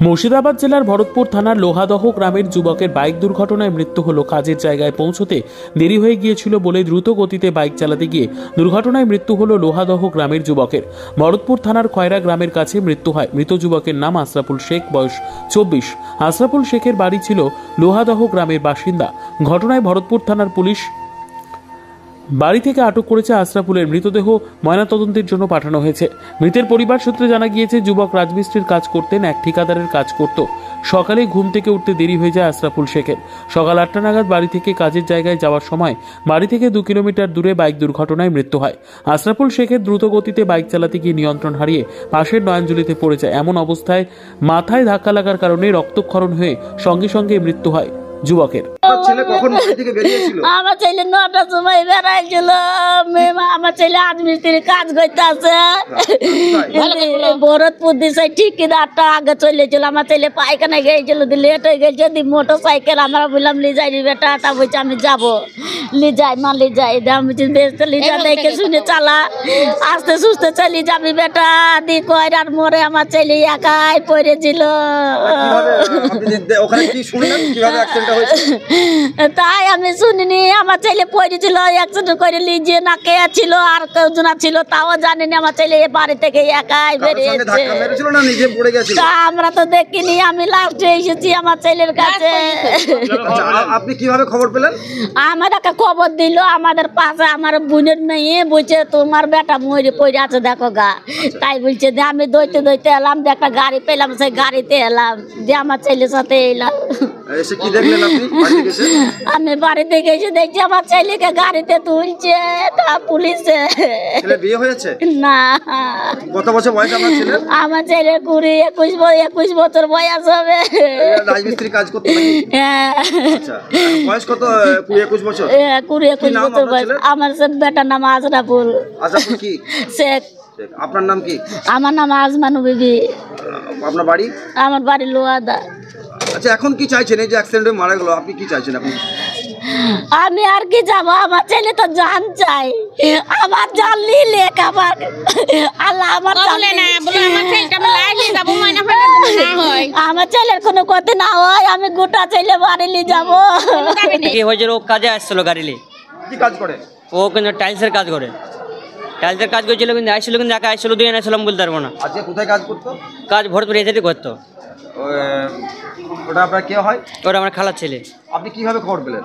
মুর্শিদাবাদ জেলার ভরতপুর থানার লোহাদহ গ্রামের যুবকের বাইক দুর্ঘটনায় মৃত্যু হলো। কাজের জায়গায় পৌঁছতে দেরি হয়ে গিয়েছিল বলে দ্রুত গতিতে বাইক চালাতে গিয়ে দুর্ঘটনায় মৃত্যু হলো লোহাদহ গ্রামের যুবকের। ভরতপুর থানার খয়রা গ্রামের কাছে মৃত্যু হয়। মৃত যুবকের নাম আশরাফুল শেখ, বয়স 24। আশরাফুল শেখের বাড়ি ছিল লোহাদহ গ্রামের বাসিন্দা। ঘটনায় ভরতপুর থানার পুলিশ বাড়ি থেকে আটক করেছে। আশরাফুলের মৃতদেহ ময়নাতদন্তের জন্য পাঠানো হয়েছে। মৃতের পরিবার সূত্রে জানা গিয়েছে, যুবক রাজমিস্ত্রির কাজ করতেন, এক ঠিকাদারের কাজ করত। সকালে ঘুম থেকে উঠতে দেরি হয়ে যায় আশরাফুল শেখের। সকাল 8টা নাগাদ বাড়ি থেকে কাজের জায়গায় যাওয়ার সময় বাড়ি থেকে 2 কিলোমিটার দূরে বাইক দুর্ঘটনায় মৃত্যু হয়। আশরাফুল শেখের দ্রুত গতিতে বাইক চালাতে গিয়ে নিয়ন্ত্রণ হারিয়ে পাশের নয়নজলিতে পড়ে যায়। এমন অবস্থায় মাথায় ধাক্কা লাগার কারণে রক্তক্ষরণ হয়ে সঙ্গে সঙ্গে মৃত্যু হয় যুবকের। আমার ছেলে 9টার সময় বেড়াইছিল। আমার ছেলে রাজমিস্ত্রির কাজ করতে আছে ভরতপুর দিশে, ঠিকাদারটা আগে চলেছিল। আমার ছেলে পায়খানা গিয়েছিল, লেট হয়ে গেছে। মোটর সাইকেল আমরা বললাম লি যাই বেটা, তা বলছে আমি যাবো, লি যাই মা, লি যাই লিজা দেখে শুনে চালা, আস্তে সুস্তে চলি যাবি বেটা। দি কয়রার মোড়ে আমার ছেলে একাই পড়েছিল। তাই আমি শুনিনি, আমার ছেলে পড়েছিল, অ্যাক্সিডেন্ট করে লিজিয়ে না কে ছিল আর কেউজনা ছিল তাও জানিনি। আমার ছেলে বাড়ি থেকে একাই বেরিয়েছে। তা আমরা তো দেখিনি, আমি লাস্টে এসেছি আমার ছেলের কাছে। আপনি কিভাবে খবর পেলেন? আমাদেরকে খবর দিল, আমাদের পাশে আমার বোনের মেয়ে বলছে তোমার বেটা মরে পড়ে আছে দেখো গা। তাই বলছে যে আমি দইতে দইতে এলাম, যে একটা গাড়ি পেলাম, সেই গাড়িতে এলাম, যে আমার ছেলের সাথে এলাম। আমি বাড়ি থেকে এসে দেখছি আমার ছেলেকে গাড়িতে তুলছে তা পুলিশে। বিয়ে হয়েছে না। কত বছর বয়স আপনার ছেলের? আমার ছেলে 21 বছর বয়স হবে। রাজমিস্ত্রি কাজ করতে হ্যাঁ। আচ্ছা, বয়স কত? 21 বছর। 21 বছর বয়স। আমার বেটার নাম আশরাফুল। আশরাফুল কি শেখ। আপনার নাম কি? আমার নাম আজমানু বিবি। আপনার বাড়ি? আমার বাড়ি লোহাদা। আচ্ছা, এখন কি চাইছেন? এই যে অ্যাক্সিডেন্টে মারা গেল, আপনি কি চাইছেন এখন? আমি আর কি যাবো, আমার ছেলে তো জান চাই। আমার জান নিলে খাবার আল্লাহ আমার আমার ছেলের কোনো ক্ষতি না হয়, আমি গোটা ছেলে বাড়ি নিয়ে যাবো। কি হয়েছে, ও কাজে আসছিল গাড়ি নিয়ে। কি কাজ করে ও? কিন্তু টাইলসের কাজ করে। টাইলসের কাজ করছিল, কিন্তু আসছিল, কিন্তু একা আসছিল, দুই এনেছিলাম বলতে পারবো না। আজকে কোথায় কাজ করতো? কাজ ভরতপুর এসেই করতো। ওটা আপনার কে হয়? ওটা আমার খালার ছেলে। আপনি কিভাবে খবর পেলেন?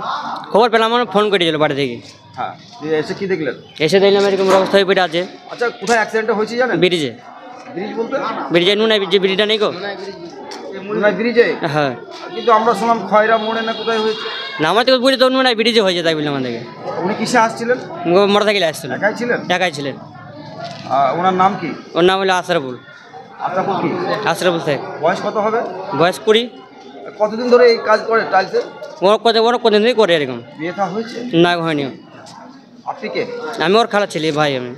খবর পেলাম, আমার ফোন করেছিল বাড়ি থেকে। হ্যাঁ, এসে কি দেখলেন? এসে দেখলাম এরকম অবস্থা হয়ে পড়ে আছে। আচ্ছা, কোথায় অ্যাক্সিডেন্টটা হয়েছে জানেন? ব্রিজে। ব্রিজ বলতে? ব্রিজে নুনাই ব্রিজটা নেই গো। নুনাই ব্রিজে? হ্যাঁ, কিন্তু আমরা শুনলাম খয়রা মোড়ে না কোথায় হয়েছে। না, আমার তো বুঝি তো নুনাই ব্রিজে হয়েছে, তাই বললাম আমাদেরকে। উনি কিসে আসছিলেন? মোটর সাইকেলে আসছিলেন। একাই ছিলেন? একাই ছিলেন। ওনার নাম কি? ওর নাম হলো আশরাফুল। আশরাফুল কি? আশরাফুল শেখ। বয়স কত হবে? বয়স 20। কতদিন ধরে এই কাজ করে টাইলসের? ওর কতদিন ধরেই করে এরকম। বিয়ে থা হয়েছে? না, হয়নি। আপনি কে? আমি ওর খালার ছেলে, ভাই আমি।